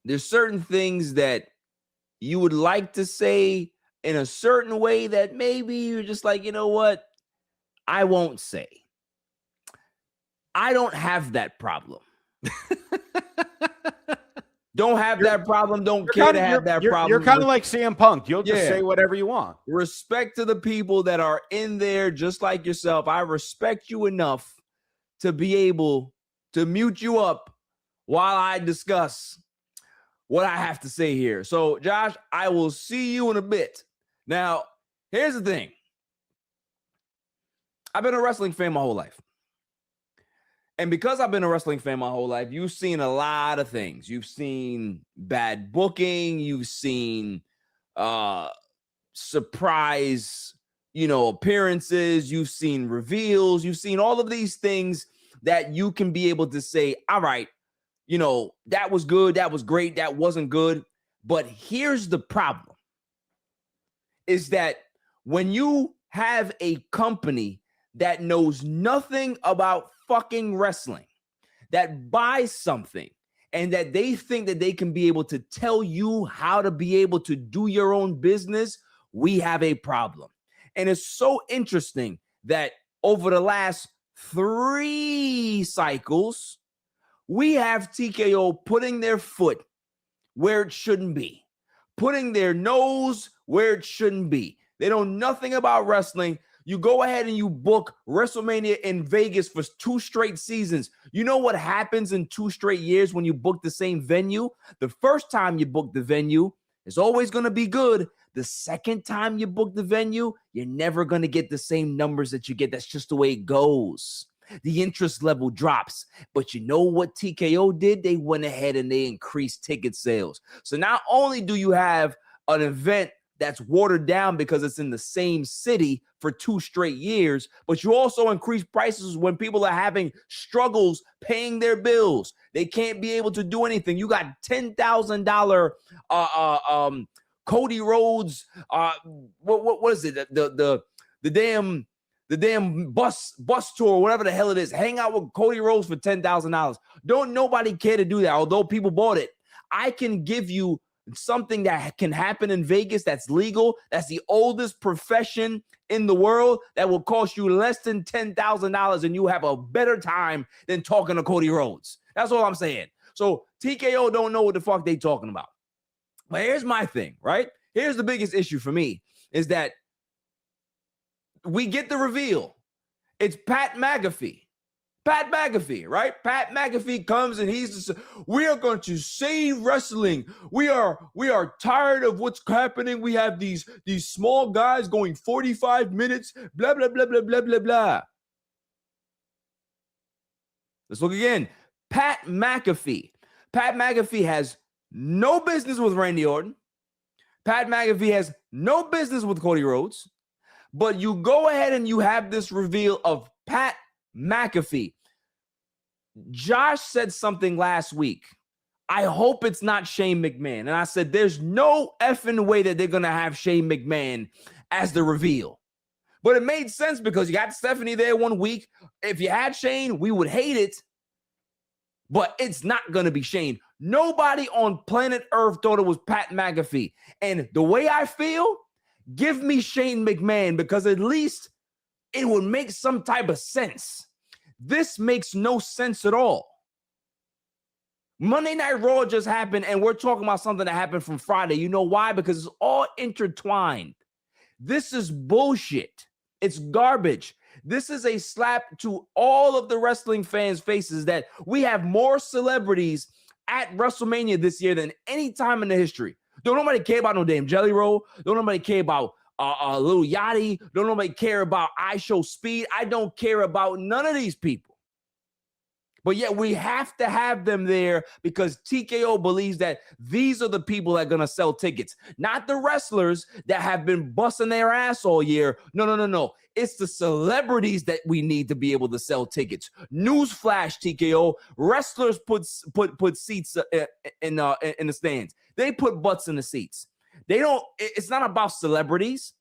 there's certain things that you would like to say in a certain way that maybe you're just like, you know what? I won't say. I don't have that problem. Don't have that problem. Don't care to have that problem. You're kind of like CM Punk. You'll just say whatever you want. Respect to the people that are in there just like yourself. I respect you enough to be able to mute you up while I discuss what I have to say here. So, Josh, I will see you in a bit. Now, here's the thing. I've been a wrestling fan my whole life. And because I've been a wrestling fan my whole life, you've seen a lot of things. You've seen bad booking. You've seen surprise, appearances. You've seen reveals. You've seen all of these things that you can be able to say, all right, that was good. That was great. That wasn't good. But here's the problem is that when you have a company that knows nothing about fucking wrestling, that buys something and that they think that they can be able to tell you how to be able to do your own business, we have a problem. And it's so interesting that over the last 3 cycles, we have TKO putting their foot where it shouldn't be, putting their nose where it shouldn't be. They know nothing about wrestling. You go ahead and you book WrestleMania in Vegas for 2 straight seasons. You know what happens in 2 straight years when you book the same venue? The first time you book the venue, it's always going to be good. The second time you book the venue, you're never going to get the same numbers that you get. That's just the way it goes. The interest level drops. But you know what TKO did? They went ahead and they increased ticket sales. So not only do you have an event that's watered down because it's in the same city for 2 straight years, but you also increase prices when people are having struggles paying their bills. They can't be able to do anything. You got $10,000 Cody Rhodes, what is it? The damn bus tour, whatever the hell it is. Hang out with Cody Rhodes for $10,000. Don't nobody care to do that, although people bought it. I can give you something that can happen in Vegas that's legal. That's the oldest profession in the world that will cost you less than $10,000 and you have a better time than talking to Cody Rhodes. That's all I'm saying. So TKO don't know what the fuck they talking about. But here's my thing, right? Here's the biggest issue for me is that we get the reveal. It's Pat McAfee. Pat McAfee, right? Pat McAfee comes and he's just, we are going to save wrestling. We are tired of what's happening. We have these small guys going 45 minutes, blah, blah, blah, blah, blah, blah, blah. Let's look again. Pat McAfee. Pat McAfee has no business with Randy Orton. Pat McAfee has no business with Cody Rhodes. But you go ahead and you have this reveal of Pat McAfee. Josh said something last week. I hope it's not Shane McMahon. And I said, there's no effing way that they're going to have Shane McMahon as the reveal. But it made sense because you got Stephanie there 1 week. If you had Shane, we would hate it. But it's not going to be Shane. Nobody on planet Earth thought it was Pat McAfee. And the way I feel, give me Shane McMahon because at least it would make some type of sense. This makes no sense at all. Monday Night Raw just happened, and we're talking about something that happened from Friday. You know why? Because it's all intertwined. This is bullshit. It's garbage. This is a slap to all of the wrestling fans' faces that we have more celebrities at WrestleMania this year than any time in the history. Don't nobody care about no damn Jelly Roll. Don't nobody care about Lil Yachty. Don't nobody care about I Show Speed. I don't care about none of these people. But yet we have to have them there because TKO believes that these are the people that are going to sell tickets, not the wrestlers that have been busting their ass all year. No. It's the celebrities that we need to be able to sell tickets. Newsflash, TKO. Wrestlers put seats in the stands. They put butts in the seats. They don't. It's not about celebrities.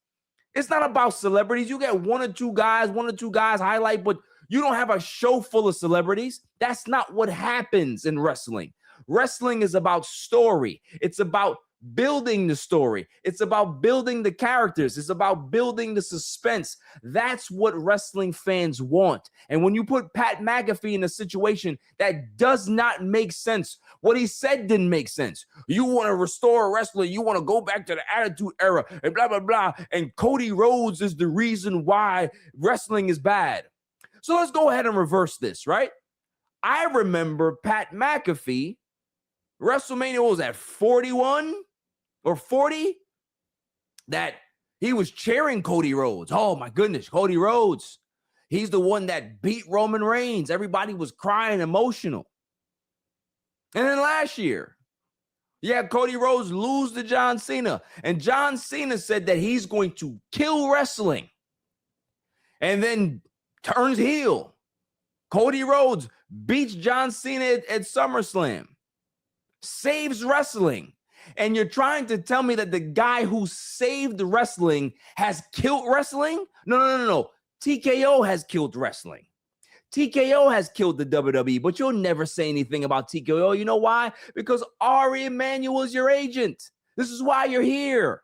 It's not about celebrities. You get one or two guys highlight, but you don't have a show full of celebrities. That's not what happens in wrestling. Wrestling is about story. It's about building the story. It's about building the characters. It's about building the suspense. That's what wrestling fans want. And when you put Pat McAfee in a situation that does not make sense, what he said didn't make sense. You want to restore wrestling. You want to go back to the Attitude Era and blah, blah, blah. And Cody Rhodes is the reason why wrestling is bad. So let's go ahead and reverse this, right? I remember Pat McAfee, WrestleMania was at 41 or 40, that he was cheering Cody Rhodes. Oh my goodness, Cody Rhodes. He's the one that beat Roman Reigns. Everybody was crying, emotional. And then last year, Cody Rhodes lose to John Cena. And John Cena said that he's going to kill wrestling. And then turns heel. Cody Rhodes beats John Cena at SummerSlam. Saves wrestling. And you're trying to tell me that the guy who saved wrestling has killed wrestling? No. TKO has killed wrestling. TKO has killed the WWE, but you'll never say anything about TKO. You know why? Because Ari Emanuel is your agent. This is why you're here.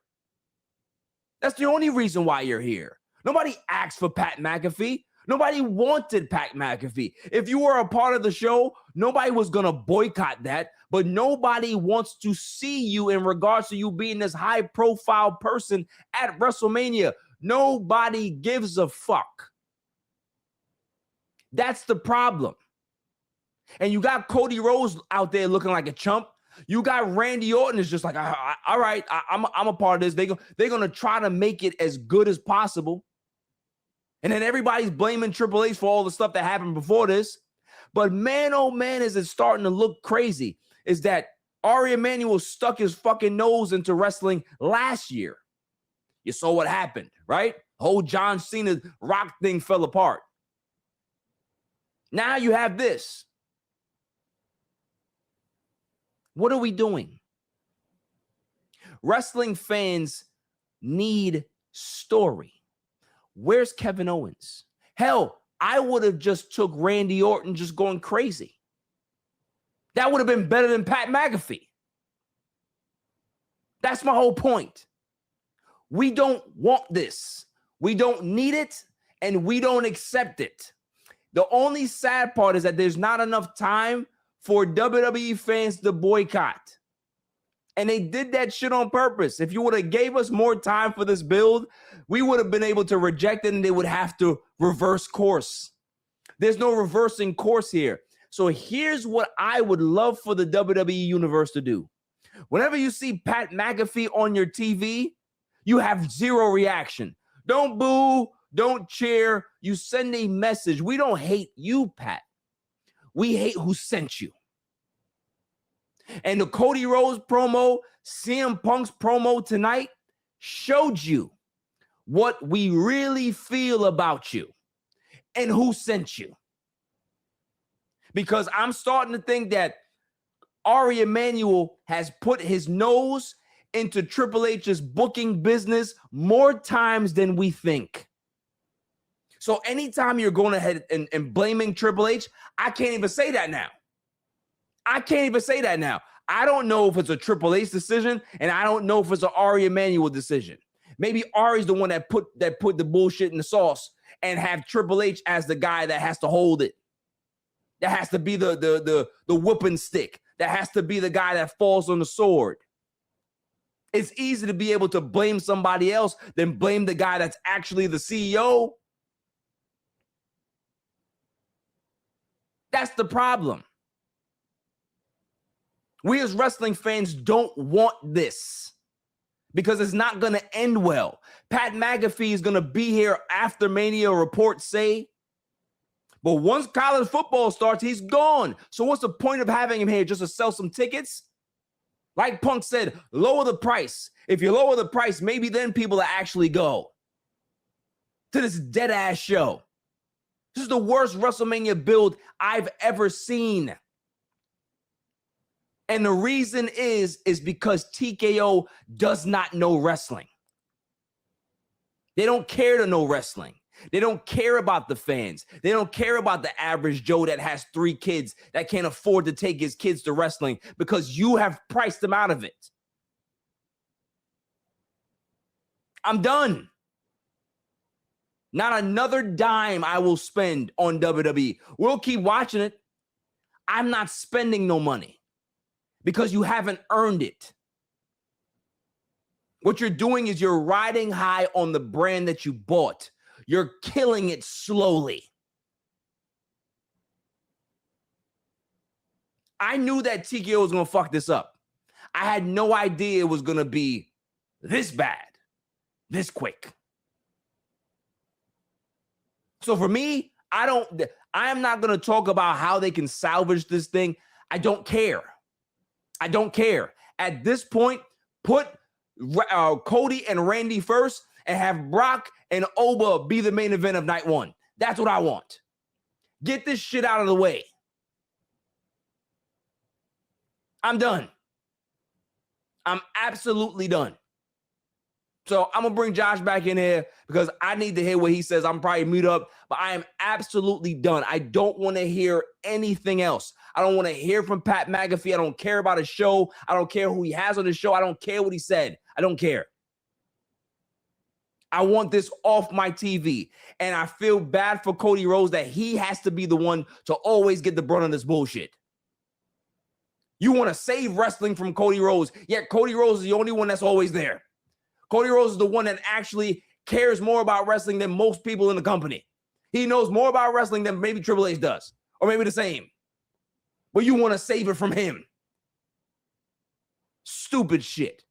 That's the only reason why you're here. Nobody asked for Pat McAfee. Nobody wanted Pat McAfee. If you were a part of the show, nobody was going to boycott that, but nobody wants to see you in regards to you being this high-profile person at WrestleMania. Nobody gives a fuck. That's the problem. And you got Cody Rhodes out there looking like a chump. You got Randy Orton is just like, all right, I'm a part of this. They're going to try to make it as good as possible. And then everybody's blaming Triple H for all the stuff that happened before this. But man, oh man, is it starting to look crazy, is that Ari Emanuel stuck his fucking nose into wrestling last year. You saw what happened, right? Whole John Cena Rock thing fell apart. Now you have this. What are we doing? Wrestling fans need story. Where's Kevin Owens? Hell, I would have just took Randy Orton just going crazy. That would have been better than Pat McAfee. That's my whole point. We don't want this. We don't need it, and we don't accept it. The only sad part is that there's not enough time for WWE fans to boycott. And they did that shit on purpose. If you would have gave us more time for this build, we would have been able to reject it and they would have to reverse course. There's no reversing course here. So here's what I would love for the WWE universe to do. Whenever you see Pat McAfee on your TV, you have zero reaction. Don't boo, don't cheer. You send a message. We don't hate you, Pat. We hate who sent you. And the Cody Rhodes promo, CM Punk's promo tonight showed you what we really feel about you and who sent you. Because I'm starting to think that Ari Emanuel has put his nose into Triple H's booking business more times than we think. So anytime you're going ahead and blaming Triple H, I can't even say that now. I don't know if it's a Triple H decision, and I don't know if it's an Ari Emanuel decision. Maybe Ari's the one that put the bullshit in the sauce and have Triple H as the guy that has to hold it. That has to be the whipping stick. That has to be the guy that falls on the sword. It's easy to be able to blame somebody else than blame the guy that's actually the CEO. That's the problem. We as wrestling fans don't want this because it's not going to end well. Pat McAfee is going to be here after Mania, reports say. But once college football starts, he's gone. So what's the point of having him here? Just to sell some tickets? Like Punk said, lower the price. If you lower the price, maybe then people will actually go to this dead-ass show. This is the worst WrestleMania build I've ever seen. And the reason is because TKO does not know wrestling. They don't care to know wrestling. They don't care about the fans. They don't care about the average Joe that has 3 kids that can't afford to take his kids to wrestling because you have priced them out of it. I'm done. Not another dime I will spend on WWE. We'll keep watching it. I'm not spending no money because you haven't earned it. What you're doing is you're riding high on the brand that you bought. You're killing it slowly. I knew that TKO was going to fuck this up. I had no idea it was going to be this bad, this quick. So for me, I am not going to talk about how they can salvage this thing. I don't care. I don't care. At this point, put Cody and Randy first and have Brock and Oba be the main event of night 1. That's what I want. Get this shit out of the way. I'm done. I'm absolutely done. So I'm going to bring Josh back in here because I need to hear what he says. I'm probably mute up, but I am absolutely done. I don't want to hear anything else. I don't want to hear from Pat McAfee. I don't care about his show. I don't care who he has on the show. I don't care what he said. I don't care. I want this off my TV. And I feel bad for Cody Rhodes that he has to be the one to always get the brunt of this bullshit. You want to save wrestling from Cody Rhodes, yet Cody Rhodes is the only one that's always there. Cody Rhodes is the one that actually cares more about wrestling than most people in the company. He knows more about wrestling than maybe Triple H does, or maybe the same. But you want to save it from him. Stupid shit.